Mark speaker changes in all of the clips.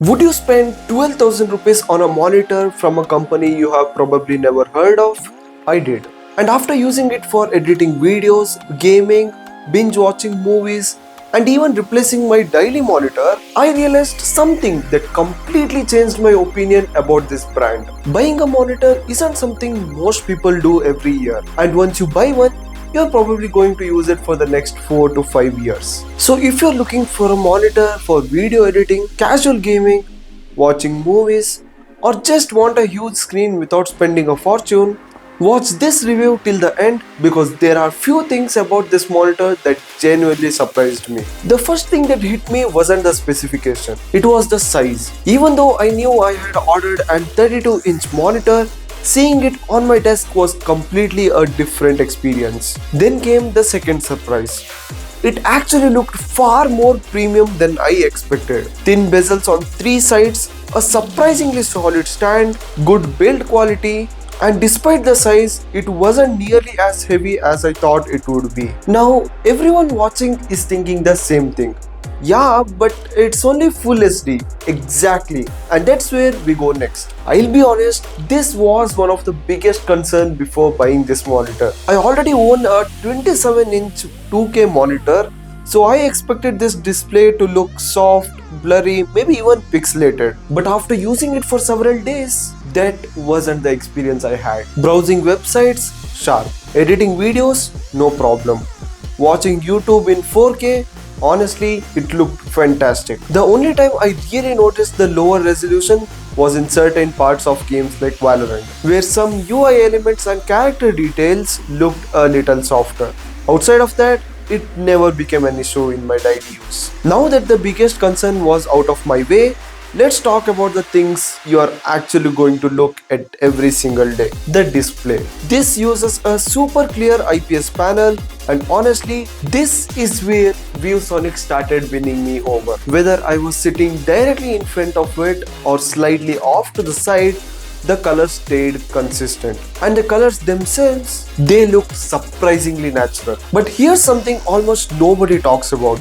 Speaker 1: Would you spend 12,000 rupees on a monitor from a company you have probably never heard of? I did. And after using it for editing videos, gaming, binge watching movies, and even replacing my daily monitor, I realized something that completely changed my opinion about this brand. Buying a monitor isn't something most people do every year, and once you buy one, you're probably going to use it for the next 4 to 5 years. So if you're looking for a monitor for video editing, casual gaming, watching movies, or just want a huge screen without spending a fortune, watch this review till the end because there are few things about this monitor that genuinely surprised me. The first thing that hit me wasn't the specification, it was the size. Even though I knew I had ordered an 32-inch monitor, seeing it on my desk was completely a different experience. Then came the second surprise. It actually looked far more premium than I expected. Thin bezels on three sides, a surprisingly solid stand, good build quality, and despite the size, it wasn't nearly as heavy as I thought it would be. Now, everyone watching is thinking the same thing. Yeah, but it's only full HD. Exactly. And that's where we go next. I'll be honest, this was one of the biggest concerns before buying this monitor. I already own a 27-inch 2K monitor, so I expected this display to look soft, blurry, maybe even pixelated. But after using it for several days, that wasn't the experience I had. Browsing websites, sharp. Editing videos, no problem. Watching YouTube in 4K, honestly, it looked fantastic. The only time I really noticed the lower resolution was in certain parts of games like Valorant, where some UI elements and character details looked a little softer. Outside of that, it never became an issue in my daily use. Now that the biggest concern was out of my way, let's talk about the things you are actually going to look at every single day. The display. This uses a SuperClear IPS panel, and honestly, this is where ViewSonic started winning me over. Whether I was sitting directly in front of it or slightly off to the side, the colors stayed consistent. And the colors themselves, they looked surprisingly natural. But here's something almost nobody talks about.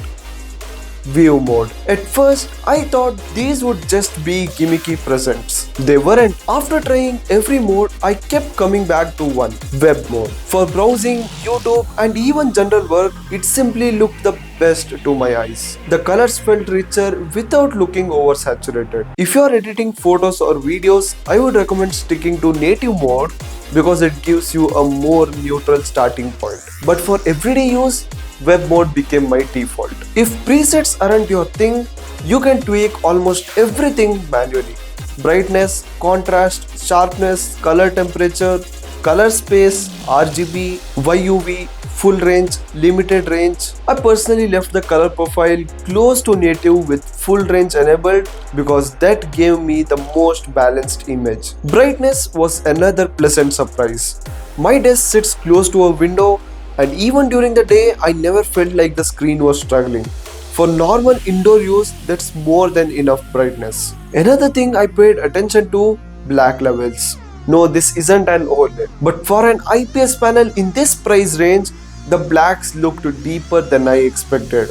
Speaker 1: View mode. At first, I thought these would just be gimmicky presents. They weren't. After trying every mode, I kept coming back to one, web mode. For browsing, YouTube, and even general work, it simply looked the best to my eyes. The colors felt richer without looking oversaturated. If you are editing photos or videos, I would recommend sticking to native mode because it gives you a more neutral starting point. But for everyday use, web mode became my default. If presets aren't your thing, you can tweak almost everything manually. Brightness, contrast, sharpness, color temperature, color space, RGB, YUV, full range, limited range. I personally left the color profile close to native with full range enabled because that gave me the most balanced image. Brightness was another pleasant surprise. My desk sits close to a window, and even during the day, I never felt like the screen was struggling. For normal indoor use, that's more than enough brightness. Another thing I paid attention to, black levels. No, this isn't an OLED, but for an IPS panel in this price range, the blacks looked deeper than I expected.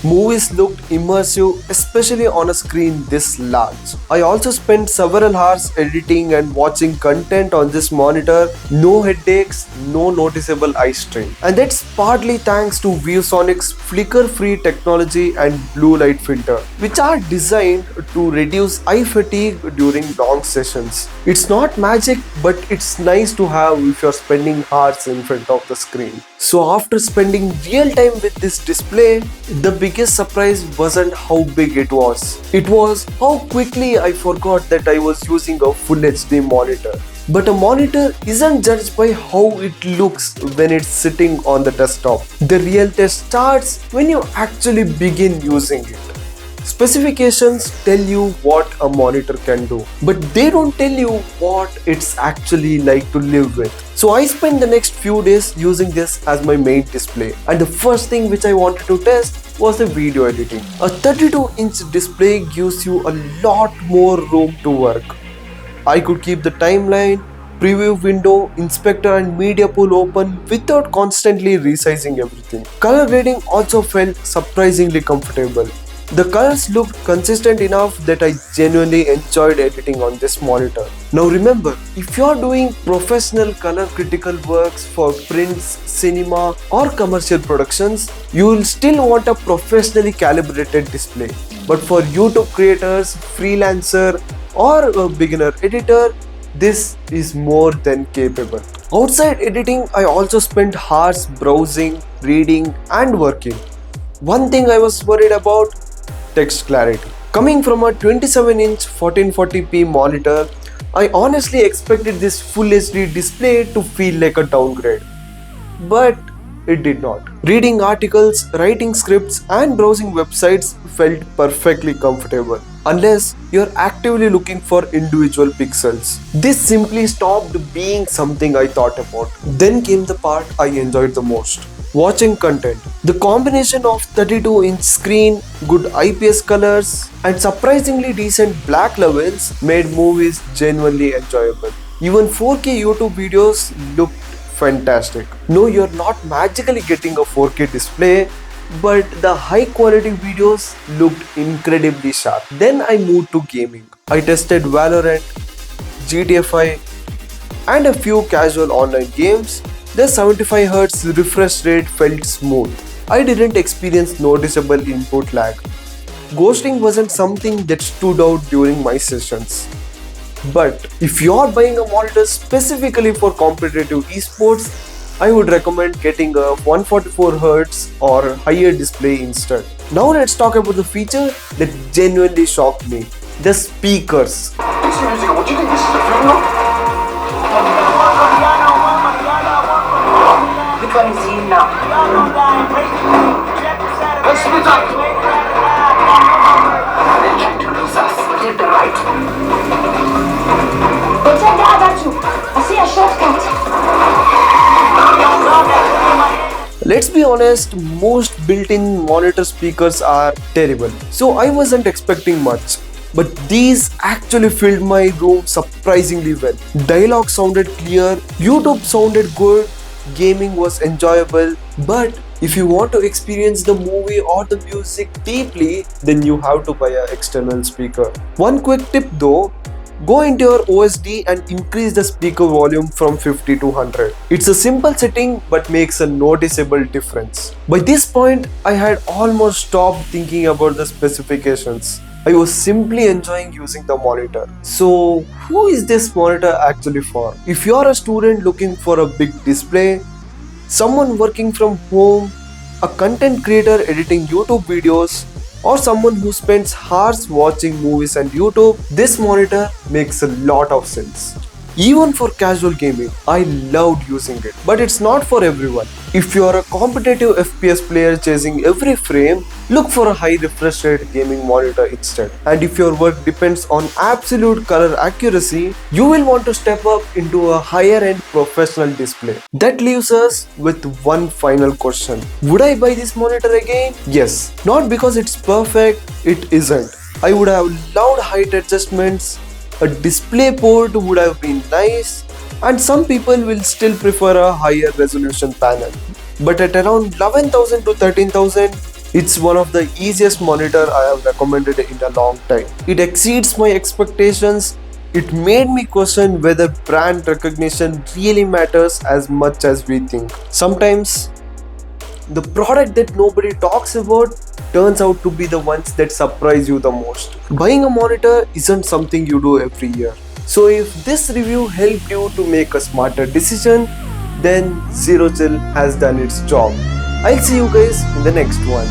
Speaker 1: Movies looked immersive, especially on a screen this large. I also spent several hours editing and watching content on this monitor. No headaches, no noticeable eye strain. And that's partly thanks to ViewSonic's flicker-free technology and blue light filter, which are designed to reduce eye fatigue during long sessions. It's not magic, but it's nice to have if you're spending hours in front of the screen. So after spending real time with this display, the biggest surprise wasn't how big it was. It was how quickly I forgot that I was using a full HD monitor. But a monitor isn't judged by how it looks when it's sitting on the desktop. The real test starts when you actually begin using it. Specifications tell you what a monitor can do, but they don't tell you what it's actually like to live with. So I spent the next few days using this as my main display, and the first thing which I wanted to test was the video editing. A 32-inch display gives you a lot more room to work. I could keep the timeline, preview window, inspector and media pool open without constantly resizing everything. Color grading also felt surprisingly comfortable. The colors looked consistent enough that I genuinely enjoyed editing on this monitor. Now remember, if you're doing professional color critical works for prints, cinema or commercial productions, you will still want a professionally calibrated display. But for YouTube creators, freelancer or a beginner editor, this is more than capable. Outside editing, I also spent hours browsing, reading and working. One thing I was worried about, text clarity. Coming from a 27-inch 1440p monitor, I honestly expected this Full HD display to feel like a downgrade. But it did not. Reading articles, writing scripts and browsing websites felt perfectly comfortable, unless you're actively looking for individual pixels. This simply stopped being something I thought about. Then came the part I enjoyed the most. Watching content. The combination of 32-inch screen, good IPS colors and surprisingly decent black levels made movies genuinely enjoyable. Even 4K YouTube videos looked fantastic. No, you're not magically getting a 4K display, but the high quality videos looked incredibly sharp. Then I moved to gaming. I tested Valorant, GTA 5 and a few casual online games. The 75Hz refresh rate felt smooth. I didn't experience noticeable input lag. Ghosting wasn't something that stood out during my sessions. But if you're buying a monitor specifically for competitive esports, I would recommend getting a 144Hz or higher display instead. Now let's talk about the feature that genuinely shocked me. The speakers.
Speaker 2: This music, what do you think this is a funeral? Which one is he now? Let's split up. They're trying to lose us. Get the right.
Speaker 3: They said that about you. I see a shortcut.
Speaker 1: Let's be honest, most built-in monitor speakers are terrible. So I wasn't expecting much. But these actually filled my room surprisingly well. Dialogue sounded clear, YouTube sounded good, gaming was enjoyable. But if you want to experience the movie or the music deeply, then you have to buy an external speaker. One quick tip though, go into your OSD and increase the speaker volume from 50 to 100. It's a simple setting but makes a noticeable difference. By this point, I had almost stopped thinking about the specifications. I was simply enjoying using the monitor. So, who is this monitor actually for? If you're a student looking for a big display, someone working from home, a content creator editing YouTube videos, or someone who spends hours watching movies and YouTube, this monitor makes a lot of sense. Even for casual gaming, I loved using it. But it's not for everyone. If you're a competitive FPS player chasing every frame, look for a high refresh rate gaming monitor instead. And if your work depends on absolute color accuracy, you will want to step up into a higher end professional display. That leaves us with one final question. Would I buy this monitor again? Yes. Not because it's perfect, it isn't. I would have loved height adjustments, a display port would have been nice, and some people will still prefer a higher resolution panel. But at around 11,000 to 13,000, it's one of the easiest monitor I have recommended in a long time. It exceeds my expectations. It made me question whether brand recognition really matters as much as we think. Sometimes, the product that nobody talks about turns out to be the ones that surprise you the most. Buying a monitor isn't something you do every year. So if this review helped you to make a smarter decision, then Zero Chill has done its job. I'll see you guys in the next one.